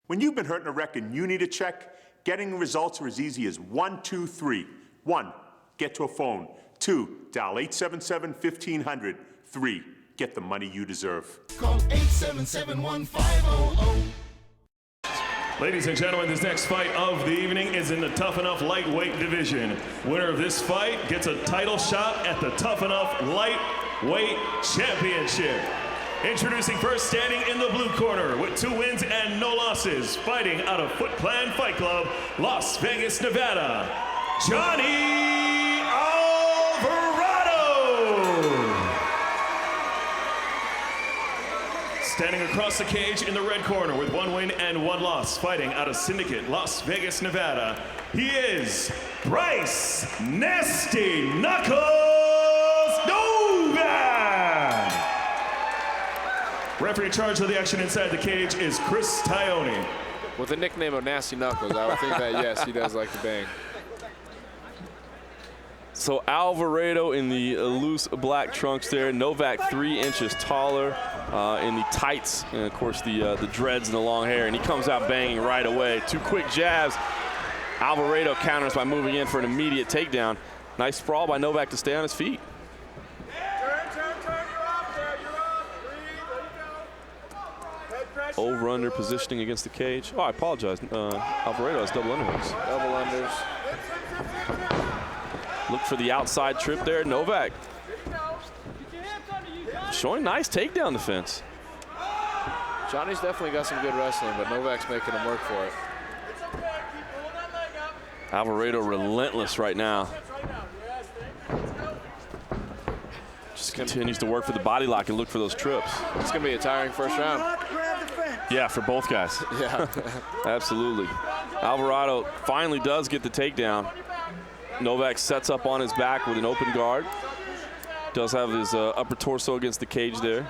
When you've been hurt in a wreck and you need a check, getting results are as easy as 1, 2, 3. 1, get to a phone. 2, dial 877-1500. 3, get the money you deserve. Call 877-1500. Ladies and gentlemen, this next fight of the evening is in the Tuff-N-Uff lightweight division. Winner of this fight gets a title shot at the Tuff-N-Uff lightweight championship. Introducing first, standing in the blue corner with 2 wins and no losses, fighting out of Foot Clan Fight Club, Las Vegas, Nevada, Johnny Alvarado. Standing across the cage in the red corner with 1 win and 1 loss, fighting out of Syndicate, Las Vegas, Nevada, he is Bryce Nasty Knuckles Nowak. Referee in charge of the action inside the cage is Chris Tione. With the nickname of Nasty Knuckles, I would think that, yes, he does like to bang. So Alvarado in the loose black trunks there. Nowak 3 inches taller in the tights, and of course the dreads and the long hair. And he comes out banging right away. 2 quick jabs. Alvarado counters by moving in for an immediate takedown. Nice sprawl by Nowak to stay on his feet. Over under positioning against the cage. Oh, I apologize. Alvarado has double underhooks. Double unders. Look for the outside trip there. Nowak showing nice takedown defense. Johnny's definitely got some good wrestling, but Novak's making him work for it. Alvarado relentless right now. Just continues to work for the body lock and look for those trips. It's going to be a tiring first round. Yeah, for both guys. Yeah. Absolutely. Alvarado finally does get the takedown. Nowak sets up on his back with an open guard. Does have his upper torso against the cage there.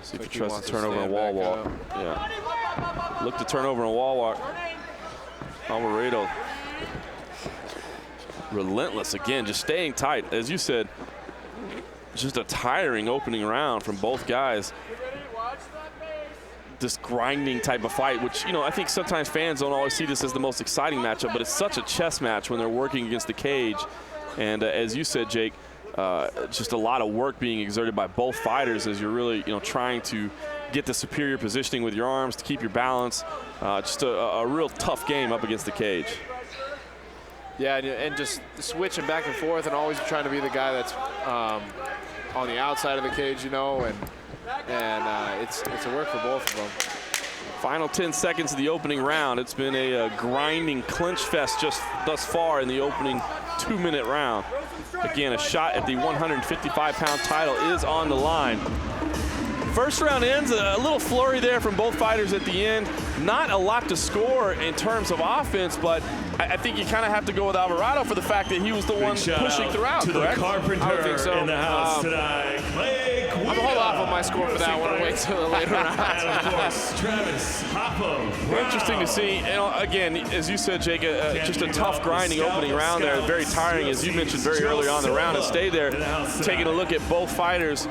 See if he tries to turn over a wall walk. Yeah. Look to turn over a wall walk. Alvarado relentless again, just staying tight. As you said, just a tiring opening round from both guys. This grinding type of fight, which, you know, I think sometimes fans don't always see this as the most exciting matchup, but it's such a chess match when they're working against the cage. And as you said, Jake, just a lot of work being exerted by both fighters as you're really, you know, trying to get the superior positioning with your arms to keep your balance. Just a real tough game up against the cage. Yeah, and just switching back and forth and always trying to be the guy that's on the outside of the cage, you know, and it's a work for both of them. Final 10 seconds of the opening round. It's been a grinding clinch fest just thus far in the opening 2-minute round. Again, a shot at the 155-pound title is on the line. First round ends, a little flurry there from both fighters at the end. Not a lot to score in terms of offense, but I think you kind of have to go with Alvarado for the fact that he was the one pushing throughout, to correct? The carpenter I would think so. in the house tonight. I'm going to hold off on my score for that one and wait till the later round. And of course, Travis Hopham. Interesting to see. You know, again, as you said, Jake, just a tough grinding opening round there. Very tiring, as you mentioned very early on in the round, and stay there, taking a look at both fighters,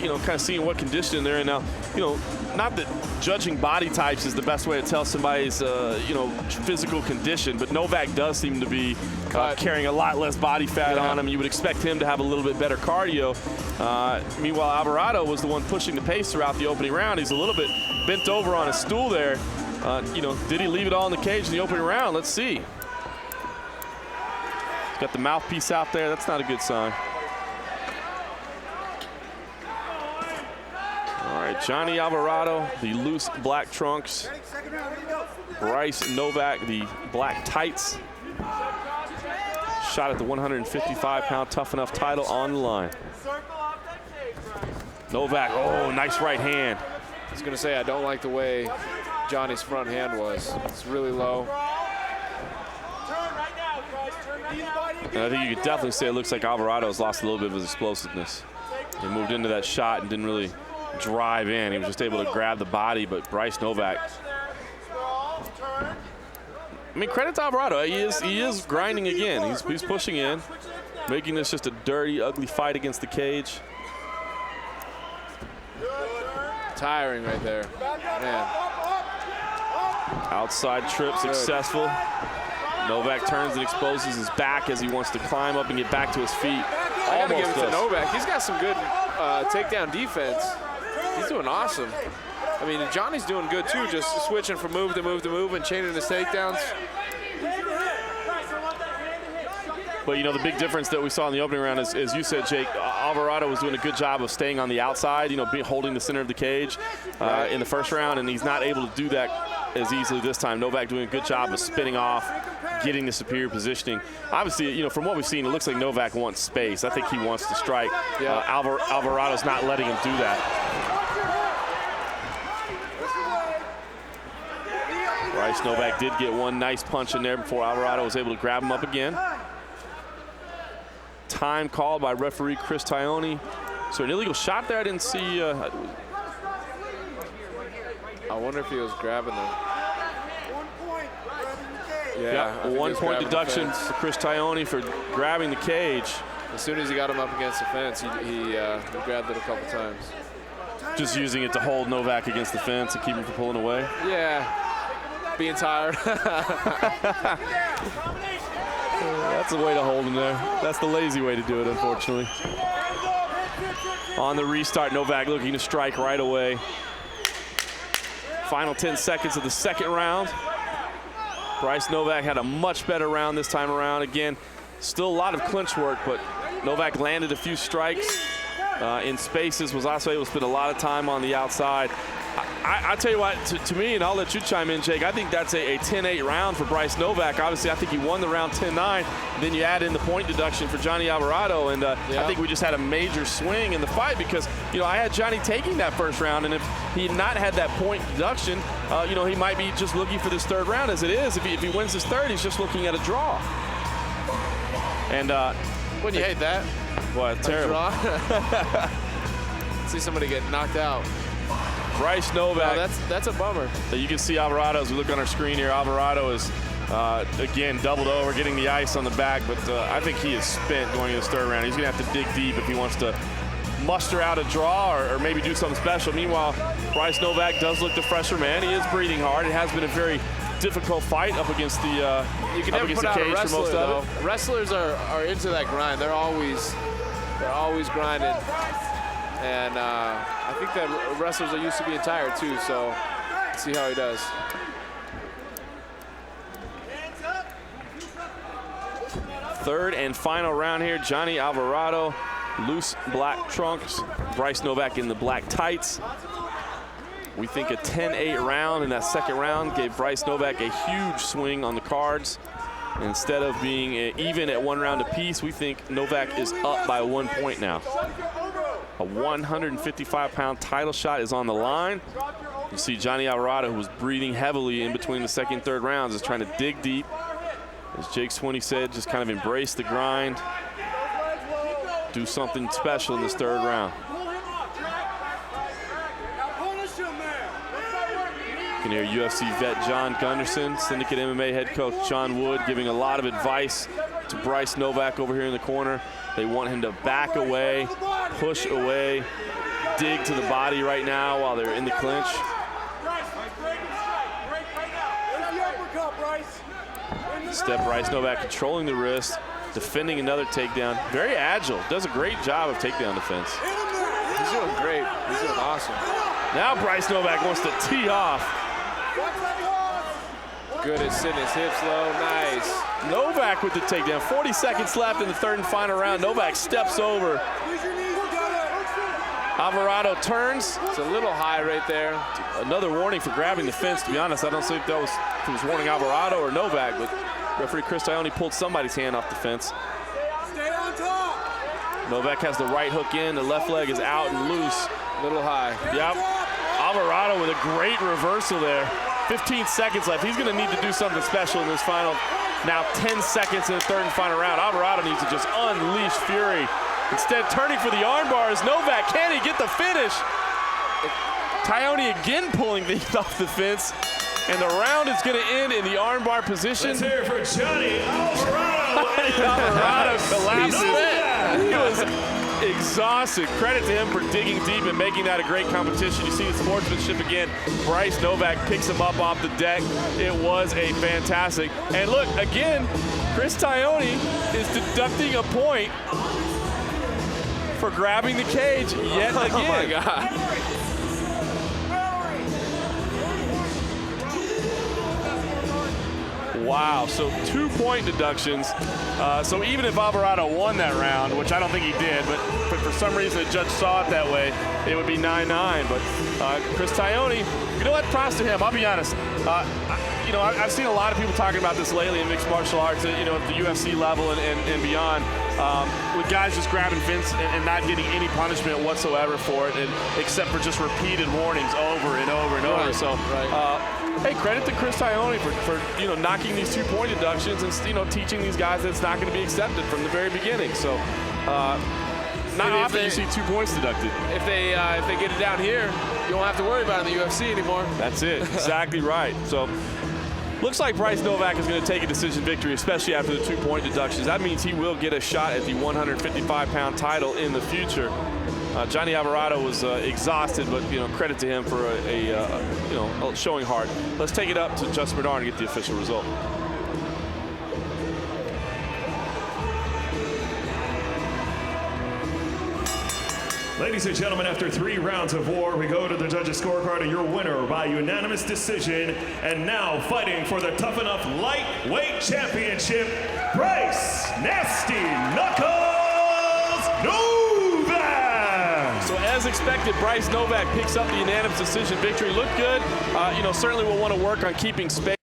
you know, kind of seeing what condition they're in now. You know, not that judging body types is the best way to tell somebody's, you know, physical condition, but Nowak does seem to be carrying a lot less body fat on him. You would expect him to have a little bit better cardio. Meanwhile, Alvarado was the one pushing the pace throughout the opening round. He's a little bit bent over on a stool there. You know, did he leave it all in the cage in the opening round? Let's see. He's got the mouthpiece out there. That's not a good sign. All right, Johnny Alvarado, the loose black trunks. Bryce Nowak, the black tights. Shot at the 155-pound Tuff-N-Uff title on the line. Nowak, oh, nice right hand. I was going to say, I don't like the way Johnny's front hand was. It's really low. And I think you could definitely say it looks like Alvarado's lost a little bit of his explosiveness. He moved into that shot and didn't really drive in. He was just able to grab the body, but Bryce Nowak, I mean, credit to Alvarado. He is grinding again. He's pushing in, making this just a dirty, ugly fight against the cage. Tiring right there. Man. Outside trip successful. Novak turns and exposes his back as he wants to climb up and get back to his feet. I gotta give it to Nowak. He's got some good takedown defense. He's doing awesome. I mean, Johnny's doing good too, just switching from move to move to move and chaining his takedowns. But, you know, the big difference that we saw in the opening round is, as you said, Jake, Alvarado was doing a good job of staying on the outside, you know, holding the center of the cage in the first round, and he's not able to do that as easily this time. Novak doing a good job of spinning off, getting the superior positioning. Obviously, you know, from what we've seen, it looks like Novak wants space. I think he wants to strike. Yeah. Alvarado's not letting him do that. Bryce Novak did get one nice punch in there before Alvarado was able to grab him up again. Time called by referee Chris Tione. So an illegal shot there. I didn't see. I wonder if he was grabbing them. Yeah, a 1 point deduction for Chris Tione for grabbing the cage. As soon as he got him up against the fence, he grabbed it a couple times. Just using it to hold Novak against the fence and keep him from pulling away. Yeah, being tired. That's the way to hold him there. That's the lazy way to do it, unfortunately. On the restart, Novak looking to strike right away. Final 10 seconds of the second round. Bryce Novak had a much better round this time around. Again, still a lot of clinch work, but Novak landed a few strikes in spaces, was also able to spend a lot of time on the outside. I tell you what, to me, and I'll let you chime in, Jake, I think that's a 10-8 round for Bryce Novak. Obviously, I think he won the round 10-9. Then you add in the point deduction for Johnny Alvarado, and I think we just had a major swing in the fight because, you know, I had Johnny taking that first round, and if he had not had that point deduction, you know, he might be just looking for this third round. As it is, if he wins this third, he's just looking at a draw. And wouldn't you hate that? What, terrible. See somebody get knocked out. Bryce Novak. No, that's a bummer. You can see Alvarado as we look on our screen here. Alvarado is, again, doubled over, getting the ice on the back, but I think he is spent going into this third round. He's going to have to dig deep if he wants to muster out a draw or maybe do something special. Meanwhile, Bryce Novak does look the fresher man. He is breathing hard. It has been a very difficult fight up against the you can never put out a wrestler, for most of it. Wrestlers are into that grind. They're always grinding. And I think that wrestlers are used to being tired too, so let's see how he does. Third and final round here. Johnny Alvarado, loose black trunks. Bryce Novak in the black tights. We think a 10-8 round in that second round gave Bryce Novak a huge swing on the cards. Instead of being even at 1 round apiece, we think Novak is up by 1 point now. A 155-pound title shot is on the line. You see Johnny Alvarado, who was breathing heavily in between the second and third rounds, is trying to dig deep. As Jake Swinney said, just kind of embrace the grind. Do something special in this third round. You can hear UFC vet John Gunderson, Syndicate MMA head coach John Wood giving a lot of advice to Bryce Novak over here in the corner. They want him to back away, push away, dig to the body right now while they're in the clinch. Step Bryce Novak controlling the wrist, defending another takedown. Very agile, does a great job of takedown defense. He's doing great, he's doing awesome. Now Bryce Novak wants to tee off. Good at sitting his hips low, nice. Novak with the takedown. 40 seconds left in the third and final round. Novak steps over. Alvarado turns. It's a little high right there. Another warning for grabbing the fence. To be honest, I don't think that was, if it was warning Alvarado or Novak, but referee Chris Tione pulled somebody's hand off the fence. Stay on top. Novak has the right hook in. The left leg is out and loose. A little high. Yep. Alvarado with a great reversal there. 15 seconds left. He's going to need to do something special in this final. Now 10 seconds in the third and final round. Alvarado needs to just unleash fury. Instead, turning for the arm bars. Novak, can he get the finish? Tione again pulling things off the fence. And the round is going to end in the armbar position. Let's hear it for Johnny Alvarado. Alvarado collapses. He was exhausted. Credit to him for digging deep and making that a great competition. You see the sportsmanship again. Bryce Nowak picks him up off the deck. It was a fantastic. And look, again, Chris Tione is deducting a point for grabbing the cage yet again. Oh my God. Wow, so 2-point deductions. So even if Alvarado won that round, which I don't think he did, but for some reason the judge saw it that way, it would be 9-9. But Chris Tione, you know what, props to him, I'll be honest. You know, I've seen a lot of people talking about this lately in mixed martial arts, you know, at the UFC level and beyond, with guys just grabbing fence and not getting any punishment whatsoever for it, except for just repeated warnings over and over and over. Right, so, hey, credit to Chris Tione for you know, knocking these 2-point deductions and, you know, teaching these guys that it's not going to be accepted from the very beginning. So, not often you see 2 points deducted. If they get it down here, you won't have to worry about it in the UFC anymore. That's it. Exactly right. So, looks like Bryce Nowak is going to take a decision victory, especially after the 2-point deductions. That means he will get a shot at the 155-pound title in the future. Johnny Alvarado was exhausted, but, you know, credit to him for you know, showing heart. Let's take it up to Justin Bernard and get the official result. Ladies and gentlemen, after 3 rounds of war, we go to the judges' scorecard, and your winner by unanimous decision, and now fighting for the Tuff-N-Uff Lightweight Championship, Bryce Nasty Knuckles Nowak! So as expected, Bryce Nowak picks up the unanimous decision victory. Looked good. You know, certainly will want to work on keeping space.